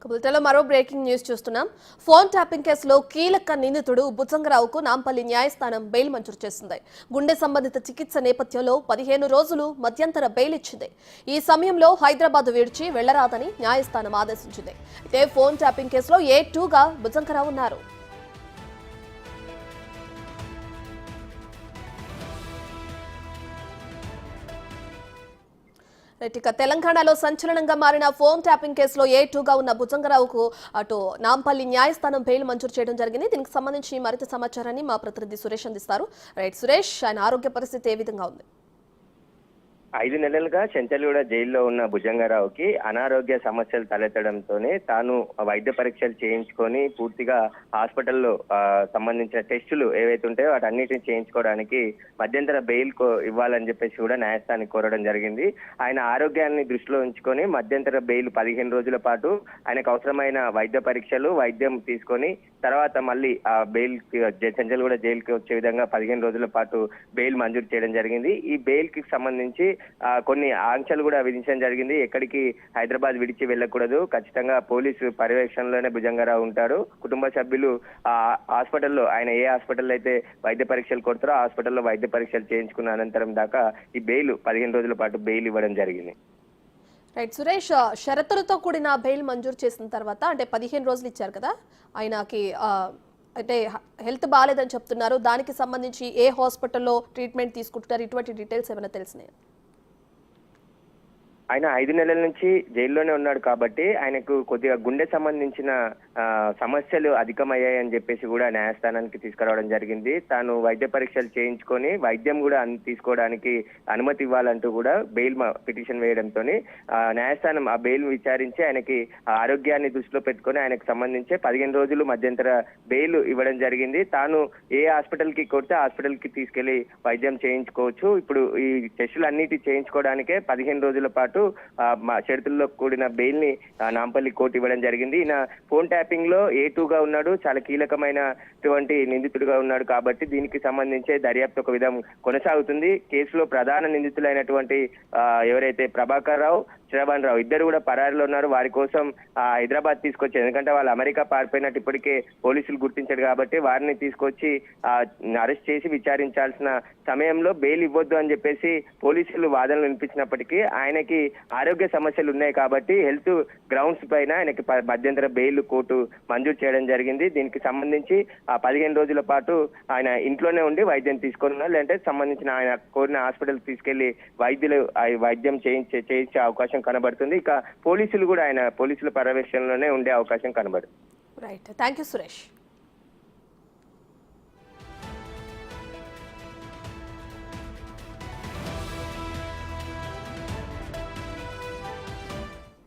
బులెటిన్లో మరో breaking news చూస్తున్నాం. ఫోన్ ట్యాపింగ్ కేసులో కీలక నిందితుడు బుజ్జంగరావుకు నాంపల్లి న్యాయస్థానం బెయిల్ మంజూరు చేసింది. గుండె సంబంధిత చికిత్స నేపథ్యంలో 15 రోజులు మధ్యంతర బెయిల్ ఇచ్చింది. ఈ సమయంలో హైదరాబాద్ విడిచి వెళ్లరాదని న్యాయస్థానం ఆదేశించింది. అయితే ఫోన్ ట్యాపింగ్ కేసులో A2గా బుజ్జంగరావు ఉన్నారు. ఇక తెలంగాణలో సంచలనంగా మారిన ఫోన్ ట్యాపింగ్ కేసులో A2గా ఉన్న బుజ్జంగరావుకు అటు నాంపల్లి న్యాయస్థానం బెయిల్ మంజూరు చేయడం జరిగింది. దీనికి సంబంధించి మరింత సమాచారాన్ని మా ప్రతినిధి సురేష్ అందిస్తారు. రైట్ సురేష్, ఆయన ఆరోగ్య పరిస్థితి ఏ విధంగా ఉంది? 5 నెలలుగా చెంచల్గూడ జైల్లో ఉన్న భుజంగరావుకి అనారోగ్య సమస్యలు తలెత్తడంతోనే తాను వైద్య పరీక్షలు చేయించుకొని పూర్తిగా హాస్పిటల్లో సంబంధించిన టెస్టులు ఏవైతే ఉంటాయో వాటన్నిటిని చేయించుకోవడానికి మధ్యంతర బెయిల్ ఇవ్వాలని చెప్పేసి కూడా న్యాయస్థానానికి కోరడం జరిగింది. ఆయన ఆరోగ్యాన్ని దృష్టిలో ఉంచుకొని మధ్యంతర బెయిల్ 15 రోజుల పాటు ఆయనకు అవసరమైన వైద్య పరీక్షలు వైద్యం తీసుకొని తర్వాత మళ్ళీ ఆ బెయిల్ చెంచల్గూడ జైలుకి వచ్చే విధంగా 15 రోజుల పాటు బెయిల్ మంజూరు చేయడం జరిగింది. ఈ బెయిల్ కి సంబంధించి కొన్ని ఆంక్షలు కూడా విధించడం జరిగింది. ఎక్కడికి హైదరాబాద్ విడిచి వెళ్ళకూడదు, ఖచ్చితంగా పోలీసు పర్యవేక్షణలోనే భుజంగరావు ఉంటారు. కుటుంబ సభ్యులు హాస్పిటల్లో ఆయన ఏ హాస్పిటల్లో అయితే వైద్య పరీక్షలు కొడతారో ఆ హాస్పిటల్లో వైద్య పరీక్షలు చేయించుకున్న అనంతరం దాకా ఈ బెయిల్ 15 రోజుల పాటు బెయిల్ ఇవ్వడం జరిగింది. రైట్ సురేష్, షరతులతో కూడిన బెయిల్ మంజూరు చేసిన తర్వాత అంటే 15 రోజులు ఇచ్చారు కదా ఆయనకి, అంటే హెల్త్ బాగాలేదని చెప్తున్నారు. దానికి సంబంధించి ఏ హాస్పిటల్లో ట్రీట్మెంట్ తీసుకుంటున్నారు, ఇటువంటి డీటెయిల్స్ ఏమైనా తెలిసినాయి? ఆయన 5 నెలల నుంచి జైల్లోనే ఉన్నాడు కాబట్టి ఆయనకు కొద్దిగా గుండె సంబంధించిన సమస్యలు అధికమయ్యాయని చెప్పేసి కూడా న్యాయస్థానానికి తీసుకురావడం జరిగింది. తాను వైద్య పరీక్షలు చేయించుకొని వైద్యం కూడా తీసుకోవడానికి అనుమతి ఇవ్వాలంటూ కూడా బెయిల్ పిటిషన్ వేయడంతో న్యాయస్థానం ఆ బెయిల్ విచారించి ఆయనకి ఆరోగ్యాన్ని దృష్టిలో పెట్టుకొని ఆయనకు సంబంధించి 15 రోజులు మధ్యంతర బెయిల్ ఇవ్వడం జరిగింది. తాను ఏ హాస్పిటల్ కి కొడితే హాస్పిటల్ కి తీసుకెళ్లి వైద్యం చేయించుకోవచ్చు. ఇప్పుడు ఈ టెస్టులు అన్నిటి చేయించుకోవడానికే 15 రోజుల పాటు షరతుల్లో కూడిన బెయిల్ ని నాంపల్లి కోర్టు ఇవ్వడం జరిగింది. ఈయన ఫోన్ ట్యాపింగ్ లో A2గా ఉన్నాడు, చాలా కీలకమైనటువంటి నిందితుడిగా ఉన్నాడు కాబట్టి దీనికి సంబంధించి దర్యాప్తు ఒక విధం కొనసాగుతుంది. కేసులో ప్రధాన నిందితులైనటువంటి ఎవరైతే ప్రభాకర్ రావు, శ్రవణ్ రావు ఇద్దరు కూడా పరారిలో ఉన్నారు. వారి కోసం హైదరాబాద్ తీసుకొచ్చారు. ఎందుకంటే వాళ్ళు అమెరికా పారిపోయినట్టు ఇప్పటికే పోలీసులు గుర్తించారు కాబట్టి వారిని తీసుకొచ్చి అరెస్ట్ చేసి విచారించాల్సిన సమయంలో బెయిల్ ఇవ్వద్దు అని చెప్పేసి పోలీసులు వాదనలు వినిపించినప్పటికీ ఆయనకి ఆరోగ్య సమస్యలు ఉన్నాయి కాబట్టి హెల్త్ గ్రౌండ్స్ పైన ఆయనకి మధ్యంతర బెయిల్ కోర్టు మంజూరు చేయడం జరిగింది. దీనికి సంబంధించి 15 రోజుల పాటు ఆయన ఇంట్లోనే ఉండి వైద్యం తీసుకున్నారు. లేదంటే సంబంధించిన ఆయన కోరిన హాస్పిటల్ తీసుకెళ్లి వైద్యం చేయించే అవకాశం కనబడుతుంది. ఇక పోలీసులు కూడా ఆయన పోలీసుల పర్యవేక్షణలోనే ఉండే అవకాశం కనబడుతుంది. Right, thank you Suresh.